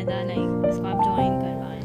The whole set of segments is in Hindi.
फ़ायदा नहीं, इसको आप ज्वाइन करवाएं।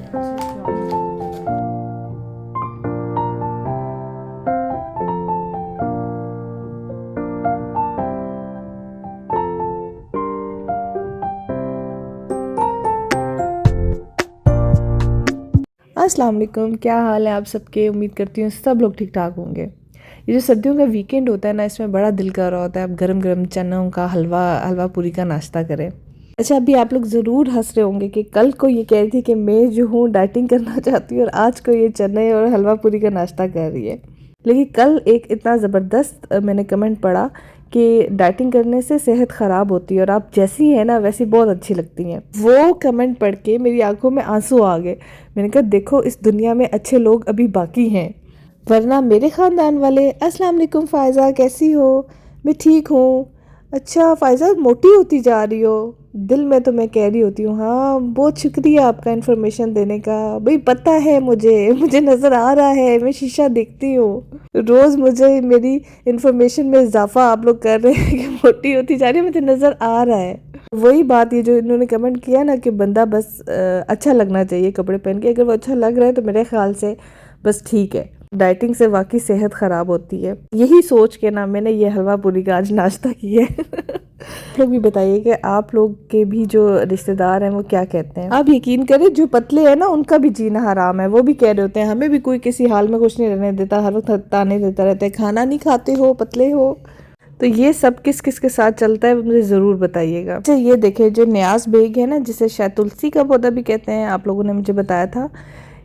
अस्सलाम वालेकुम, क्या हाल है आप सबके। उम्मीद करती हूँ सब लोग ठीक ठाक होंगे। ये जो सर्दियों का वीकेंड होता है ना, इसमें बड़ा दिल कर रहा होता है आप गरम गरम चनों का हलवा पूरी का नाश्ता करें। अच्छा, अभी आप लोग ज़रूर हंस रहे होंगे कि कल को ये कह रही थी कि मैं जो हूँ डाइटिंग करना चाहती हूँ और आज को ये चने और हलवा पूरी का नाश्ता कर रही है। लेकिन कल एक इतना ज़बरदस्त मैंने कमेंट पढ़ा कि डाइटिंग करने से सेहत ख़राब होती है और आप जैसी हैं ना वैसी बहुत अच्छी लगती हैं। वो कमेंट पढ़ के मेरी आंखों में आंसू आ गए। मैंने कहा देखो, इस दुनिया में अच्छे लोग अभी बाकी हैं, वरना मेरे ख़ानदान वाले। अस्सलाम वालेकुम फ़ायज़ा, कैसी हो। मैं ठीक हूँ। अच्छा फ़ायज़ा, मोटी होती जा रही हो। दिल में तो मैं कह रही होती हूँ हाँ बहुत शुक्रिया आपका इन्फॉर्मेशन देने का। भाई पता है मुझे मुझे नज़र आ रहा है, मैं शीशा देखती हूँ रोज़। मुझे मेरी इन्फॉर्मेशन में इजाफा आप लोग कर रहे हैं कि मोटी होती जा रही है, मुझे नज़र आ रहा है। वही बात, ये जो इन्होंने कमेंट किया ना कि बंदा बस अच्छा लगना चाहिए कपड़े पहन के, अगर वो अच्छा लग रहा है तो मेरे ख्याल से बस ठीक है। डाइटिंग से वाकई सेहत ख़राब होती है। यही सोच के ना मैंने ये हलवा पूरी का आज नाश्ता किया है आप लोग भी बताइए कि आप लोग के भी जो रिश्तेदार हैं वो क्या कहते हैं। आप यकीन करें, जो पतले हैं ना उनका भी जीना हराम है। वो भी कह रहे होते हैं हमें भी कोई किसी हाल में कुछ नहीं रहने देता, हर वक्त ताने देता रहता है, खाना नहीं खाते हो, पतले हो। तो ये सब किस किस के साथ चलता है मुझे ज़रूर बताइएगा। अच्छा ये देखें, जो न्याज बेग है ना, जिसे शायद तुलसी का पौधा भी कहते हैं, आप लोगों ने मुझे बताया था।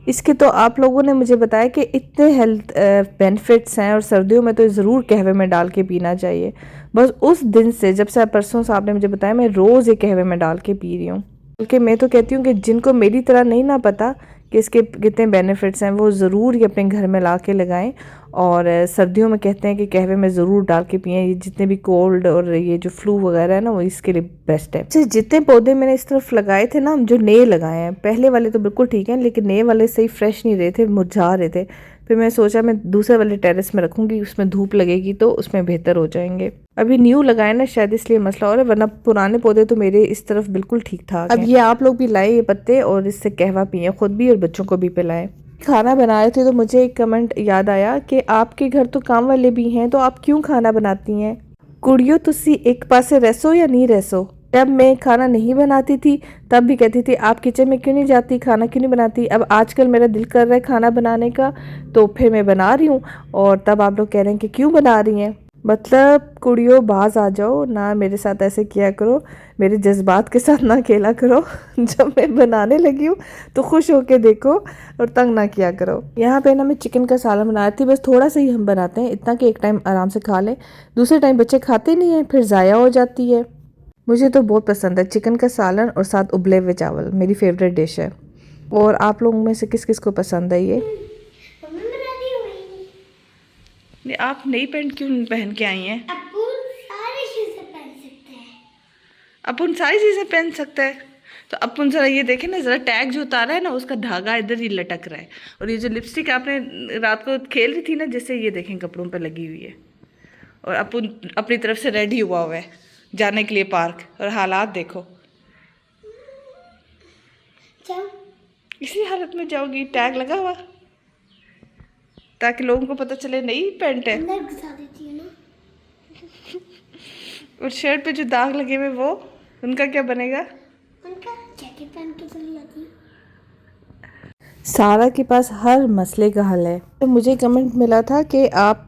इसके तो आप लोगों ने मुझे बताया कि इतने हेल्थ बेनिफिट्स हैं और सर्दियों में तो ज़रूर कहवे में डाल के पीना चाहिए। बस उस दिन से, जब से परसों से आपने मुझे बताया, मैं रोज़ ये कहवे में डाल के पी रही हूँ। बल्कि मैं तो कहती हूँ कि जिनको मेरी तरह नहीं ना पता कि इसके कितने बेनिफिट्स हैं, वो ज़रूर ये अपने घर में ला के लगाएं। और सर्दियों में कहते हैं कि कहवे में ज़रूर डाल के पिएं। ये जितने भी कोल्ड और ये जो फ्लू वगैरह है ना, वो इसके लिए बेस्ट है। अच्छा, जितने पौधे मैंने इस तरफ लगाए थे ना, जो नए लगाए हैं, पहले वाले तो बिल्कुल ठीक हैं, लेकिन नए वाले सही फ्रेश नहीं रहे थे, मुरझा रहे थे। फिर मैं सोचा मैं दूसरे वाले टेरेस में रखूँगी, उसमें धूप लगेगी तो उसमें बेहतर हो जाएंगे। अभी न्यू लगाए ना, शायद इसलिए मसला हो रहा है, वरना पुराने पौधे तो मेरे इस तरफ बिल्कुल ठीक ठाक हैं। अब ये आप लोग भी लाए ये पत्ते और इससे कहवा पिए, खुद भी और बच्चों को भी पिलाएं। खाना बना रहे थे तो मुझे एक कमेंट याद आया कि आपके घर तो काम वाले भी हैं, तो आप क्यों खाना बनाती हैं। कुड़ियो तुसी एक पासे रसो या नहीं रसो। जब मैं खाना नहीं बनाती थी तब भी कहती थी आप किचन में क्यों नहीं जाती, खाना क्यों नहीं बनाती। अब आजकल मेरा दिल कर रहा है खाना बनाने का, तो फिर मैं बना रही हूँ। और तब आप लोग कह रहे हैं कि क्यों बना रही हैं। मतलब कुड़ियों बाज आ जाओ ना, मेरे साथ ऐसे किया करो, मेरे जज्बात के साथ ना खेला करो जब मैं बनाने लगी हूँ तो खुश होके देखो और तंग ना किया करो। यहाँ पे ना मैं चिकन का सालन बना रही थी, बस थोड़ा सा ही हम बनाते हैं, इतना कि एक टाइम आराम से खा लें, दूसरे टाइम बच्चे खाते नहीं हैं, फिर ज़ाया हो जाती है। मुझे तो बहुत पसंद है चिकन का सालन और साथ उबले हुए चावल, मेरी फेवरेट डिश है। और आप लोगों में से किस किस को पसंद है ये। आप नई पैंट क्यों पहन के आई हैं। अपन सारी चीज़ें पहन सकते हैं। तो अपन ज़रा ये देखें ना, ज़रा टैग जो उतारा है ना, उसका धागा इधर ही लटक रहा है। और ये जो लिपस्टिक आपने रात को खेल रही थी ना, जैसे ये देखें कपड़ों पर लगी हुई है। और अपन अपनी तरफ से रेडी हुआ है जाने के लिए पार्क, और हालात देखो। इसी हालत में जाओगी, टैग लगा हुआ, ताकि लोगों को पता चले नई पैंट है। और शर्ट पे जो दाग लगे हुए वो, उनका क्या बनेगा। उनका जैकेट पहन के चली जाती। सारा के पास हर मसले का हल है। तो मुझे कमेंट मिला था कि आप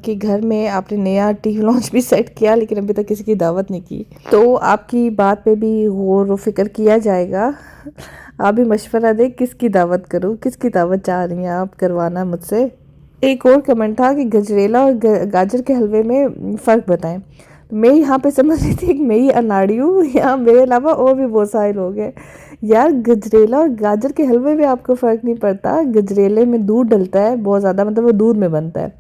के घर में आपने नया टीवी लॉन्च भी सेट किया, लेकिन अभी तक किसी की दावत नहीं की। तो आपकी बात पे भी गौर व फिक्र किया जाएगा। आप भी मशवरा दें किसकी दावत करूँ, किसकी दावत चाह रही हैं आप करवाना मुझसे। एक और कमेंट था कि गजरेला और गाजर के हलवे में फ़र्क बताएं। मैं यहाँ पे समझ रही थी कि मैं ही अनाड़ी हूँ, यहाँ मेरे अलावा और भी बहुत सारे लोग हैं। यार गजरेला और गाजर के हलवे में आपको फ़र्क नहीं पड़ता। गजरेले में दूध डलता है बहुत ज़्यादा, मतलब वो दूध में बनता है,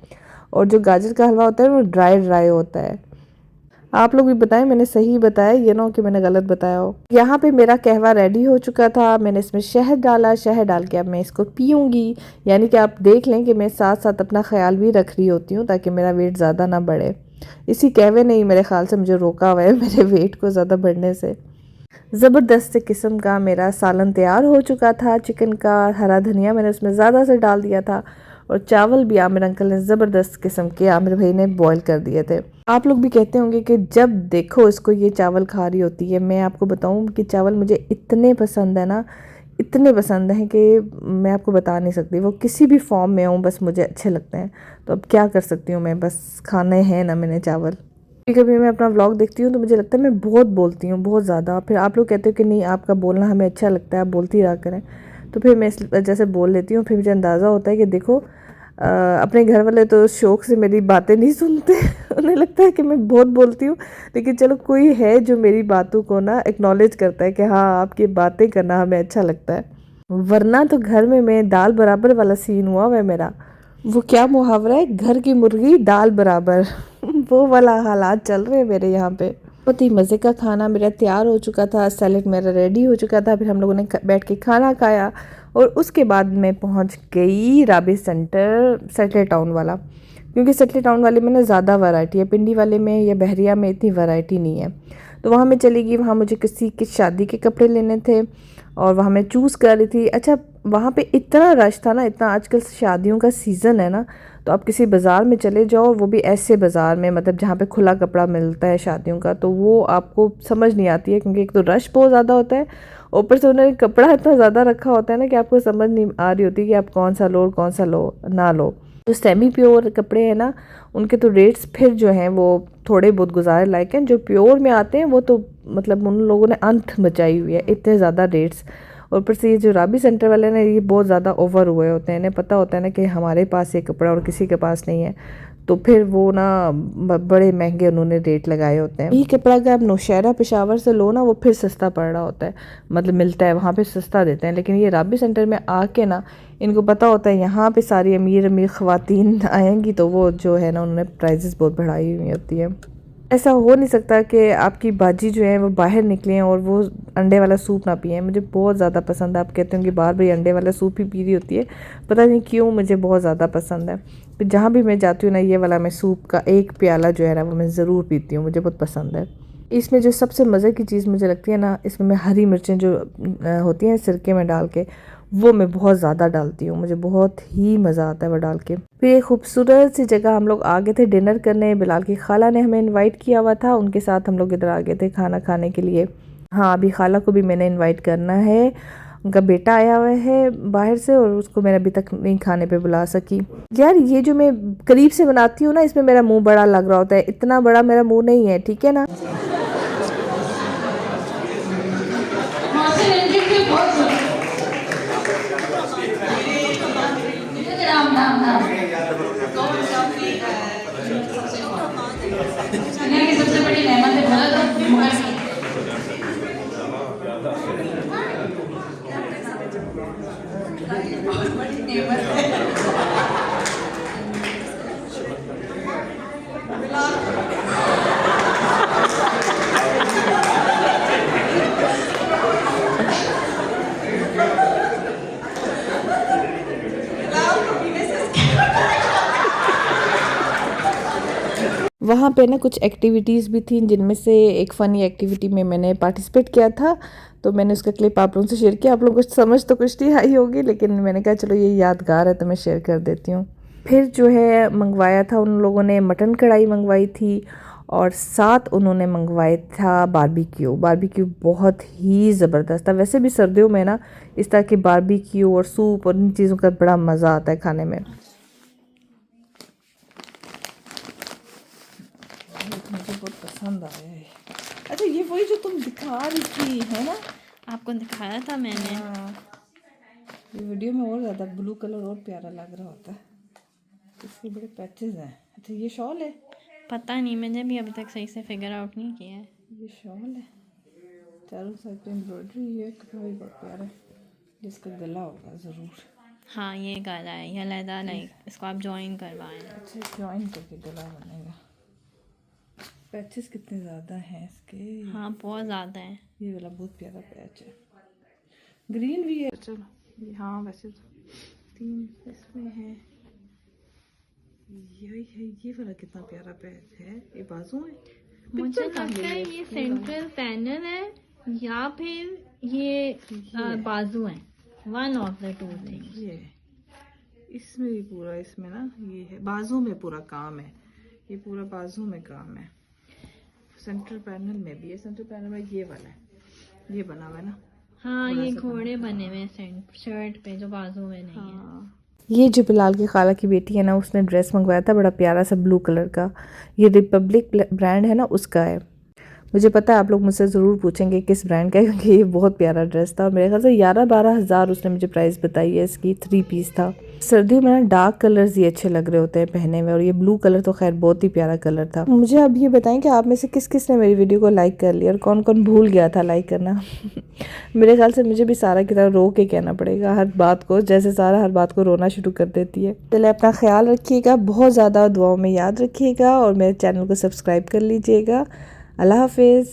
और जो गाजर का हलवा होता है वो ड्राई ड्राई होता है। आप लोग भी बताएं मैंने सही बताया, ये ना हो कि मैंने गलत बताया हो। यहाँ पे मेरा कहवा रेडी हो चुका था, मैंने इसमें शहद डाला, शहद डाल के अब मैं इसको पीऊँगी। यानी कि आप देख लें कि मैं साथ साथ अपना ख्याल भी रख रही होती हूँ ताकि मेरा वेट ज़्यादा ना बढ़े। इसी कहवे ने ही मेरे ख्याल से मुझे रोका हुआ है मेरे वेट को ज़्यादा बढ़ने से। ज़बरदस्त किस्म का मेरा सालन तैयार हो चुका था। चिकन का हरा धनिया मैंने उसमें ज़्यादा से डाल दिया था और चावल भी आमिर अंकल ने ज़बरदस्त किस्म के आमिर भाई ने बॉईल कर दिए थे। आप लोग भी कहते होंगे कि जब देखो इसको ये चावल खा रही होती है। मैं आपको बताऊं कि चावल मुझे इतने पसंद है ना, इतने पसंद हैं कि मैं आपको बता नहीं सकती। वो किसी भी फॉर्म में हों बस मुझे अच्छे लगते हैं। तो अब क्या कर सकती हूँ मैं, बस खाने हैं ना मैंने चावल। कभी कभी मैं अपना व्लॉग देखती हूँ तो मुझे लगता है मैं बहुत बोलती हूँ, बहुत ज़्यादा। फिर आप लोग कहते हो कि नहीं आपका बोलना हमें अच्छा लगता है, आप बोलती रहा करें। तो फिर मैं इस वजह से बोल लेती हूँ। फिर मुझे अंदाज़ा होता है कि देखो अपने घर वाले तो शौक़ से मेरी बातें नहीं सुनते उन्हें लगता है कि मैं बहुत बोलती हूँ। लेकिन चलो कोई है जो मेरी बातों को ना एक्नॉलेज करता है कि हाँ आपकी बातें करना हमें अच्छा लगता है। वरना तो घर में मैं दाल बराबर वाला सीन हुआ हुआ है मेरा। वो क्या मुहावरा है, घर की मुर्गी दाल बराबर वो वाला हालात चल रहे हैं मेरे यहाँ पे। बहुत ही मज़े का खाना मेरा तैयार हो चुका था, सैलेड मेरा रेडी हो चुका था। फिर हम लोगों ने बैठ के खाना खाया और उसके बाद मैं पहुँच गई राबी सेंटर, सेटले टाउन वाला। क्योंकि सेटले टाउन वाले में ना ज़्यादा वैरायटी है, पिंडी वाले में या बहरिया में इतनी वैरायटी नहीं है। तो वहाँ मैं चली गई। वहाँ मुझे किसी की शादी के कपड़े लेने थे और वहाँ मैं चूज़ कर रही थी। अच्छा वहाँ पे इतना रश था ना, इतना, आजकल शादियों का सीज़न है ना, तो आप किसी बाज़ार में चले जाओ, वो भी ऐसे बाज़ार में मतलब जहाँ पे खुला कपड़ा मिलता है शादियों का, तो वो आपको समझ नहीं आती है। क्योंकि एक तो रश बहुत ज़्यादा होता है, ऊपर से उन्होंने कपड़ा इतना ज़्यादा रखा होता है ना कि आपको समझ नहीं आ रही होती कि आप कौन सा लो और कौन सा लो ना लो। जो सेमी प्योर कपड़े हैं ना उनके तो रेट्स फिर जो हैं वो थोड़े बहुत गुजारे लायक हैं। जो प्योर में आते हैं वो तो मतलब उन लोगों ने अंत मचाई हुई है, इतने ज़्यादा रेट्स। और ऊपर से ये जो राबी सेंटर वाले ना ये बहुत ज़्यादा ओवर हुए होते हैं। इन्हें पता होता है ना कि हमारे पास ये कपड़ा और किसी के पास नहीं है, तो फिर वो ना बड़े महंगे उन्होंने रेट लगाए होते हैं। यही कपड़ा अगर आप नौशहरा पेशावर से लो ना वो फिर सस्ता पड़ रहा होता है, मतलब मिलता है वहाँ पे सस्ता देते हैं। लेकिन ये राबी सेंटर में आके ना इनको पता होता है यहाँ पे सारी अमीर अमीर ख़वातीन आएंगी, तो वो जो है ना उन्होंने प्राइजेस बहुत बढ़ाई हुई होती है। ऐसा हो नहीं सकता कि आपकी बाजी जो है वो बाहर निकले और वो अंडे वाला सूप ना पिए। मुझे बहुत ज़्यादा पसंद है। आप कहते हो कि बार बार अंडे वाला सूप ही पी रही होती है, पता नहीं क्यों मुझे बहुत ज़्यादा पसंद है। फिर जहाँ भी मैं जाती हूँ ना ये वाला मैं सूप का एक प्याला जो है ना वो मैं ज़रूर पीती हूँ, मुझे बहुत पसंद है। इसमें जो सबसे मज़े की चीज़ मुझे लगती है ना, इसमें मैं हरी मिर्चें जो होती हैं सिरके में डाल के, वो मैं बहुत ज़्यादा डालती हूँ, मुझे बहुत ही मज़ा आता है वो डाल के। फिर एक खूबसूरत सी जगह हम लोग आ गए थे डिनर करने। बिलाल की खाला ने हमें इनवाइट किया हुआ था, उनके साथ हम लोग इधर आ गए थे खाना खाने के लिए। हाँ अभी खाला को भी मैंने इनवाइट करना है, उनका बेटा आया हुआ है बाहर से और उसको मैंने अभी तक नहीं खाने पे बुला सकी। यार ये जो मैं करीब से बनाती हूँ ना इसमें मेरा मुंह बड़ा लग रहा होता है, इतना बड़ा मेरा मुंह नहीं है, ठीक है ना। दुनिया की सबसे बड़ी नेमत है भारत मुगल बहुत बड़ी नेमत है। वहाँ पे ना कुछ एक्टिविटीज़ भी थी, जिनमें से एक फ़नी एक्टिविटी में मैंने पार्टिसिपेट किया था, तो मैंने उसका क्लिप आप लोगों से शेयर किया। आप लोगों को समझ तो कुछ नहीं आई होगी, लेकिन मैंने कहा चलो ये यादगार है तो मैं शेयर कर देती हूँ। फिर जो है मंगवाया था उन लोगों ने, मटन कढ़ाई मंगवाई थी और साथ उन्होंने मंगवाया था बारबेक्यू। बारबेक्यू बहुत ही ज़बरदस्त था। वैसे भी सर्दियों में ना इस तरह के बारबेक्यू और सूप और इन चीज़ों का बड़ा मज़ा आता है खाने में। मुझे बहुत पसंद आया है। अच्छा ये वही जो तुम दिखा रही थी है ना, आपको दिखाया था मैंने। हाँ ये वीडियो में और ज़्यादा ब्लू कलर और प्यारा लग रहा होता है, इसके बड़े पैचेस हैं। अच्छा ये शॉल है, पता नहीं, मैंने भी अभी तक सही से फिगर आउट नहीं किया है। ये शॉल है, चारों साइड पे एम्ब्रॉयडरी है, कपड़ा भी बहुत प्यारा है, जिसका गला होगा ज़रूर। हाँ ये गला है, ये लहदा लाइक इसको आप ज्वाइन करवाएं। अच्छा ज्वाइन करके गला बनेगा। पैचेस कितने ज़्यादा हैं इसके, हाँ बहुत ज़्यादा है। ये वाला बहुत प्यारा पैच है, ग्रीन भी है। चलो हाँ वैसे तो 3 इसमें है, ये वाला कितना प्यारा पैच है, ये बाजू है। मुझे लगता है ये सेंट्रल पैनल है या फिर ये बाजू है, one of the two things. ये इसमें भी पूरा, इसमें ना ये है बाजू में पूरा काम है, ये पूरा बाजू में काम है। सेंट्रल पैनल में भी है, सेंट्रल पैनल में ये वाला है, ये बना हुआ है ना। हाँ, ये घोड़े बने हुए हैं शर्ट पे जो बाजू में नहीं है। हाँ। ये जो बिलाल की खाला की बेटी है ना, उसने ड्रेस मंगवाया था बड़ा प्यारा सा ब्लू कलर का, ये रिपब्लिक ब्रांड है ना, उसका है। मुझे पता है आप लोग मुझसे ज़रूर पूछेंगे किस ब्रांड का है, क्योंकि ये बहुत प्यारा ड्रेस था और मेरे ख्याल से 11-12 हज़ार उसने मुझे प्राइस बताई है इसकी। 3 पीस था। सर्दियों में ना डार्क कलर्स ये अच्छे लग रहे होते हैं पहने में, और ये ब्लू कलर तो खैर बहुत ही प्यारा कलर था। मुझे अब ये बताएं कि आप में से किस किस ने मेरी वीडियो को लाइक कर लिया और कौन कौन भूल गया था लाइक करना। मेरे ख्याल से मुझे भी सारा की तरह रो के कहना पड़ेगा हर बात को, जैसे सारा हर बात को रोना शुरू कर देती है। चले, अपना ख्याल रखिएगा, बहुत ज़्यादा दुआओं में याद रखिएगा और मेरे चैनल को सब्सक्राइब कर लीजिएगा। अल्लाह हाफिज़।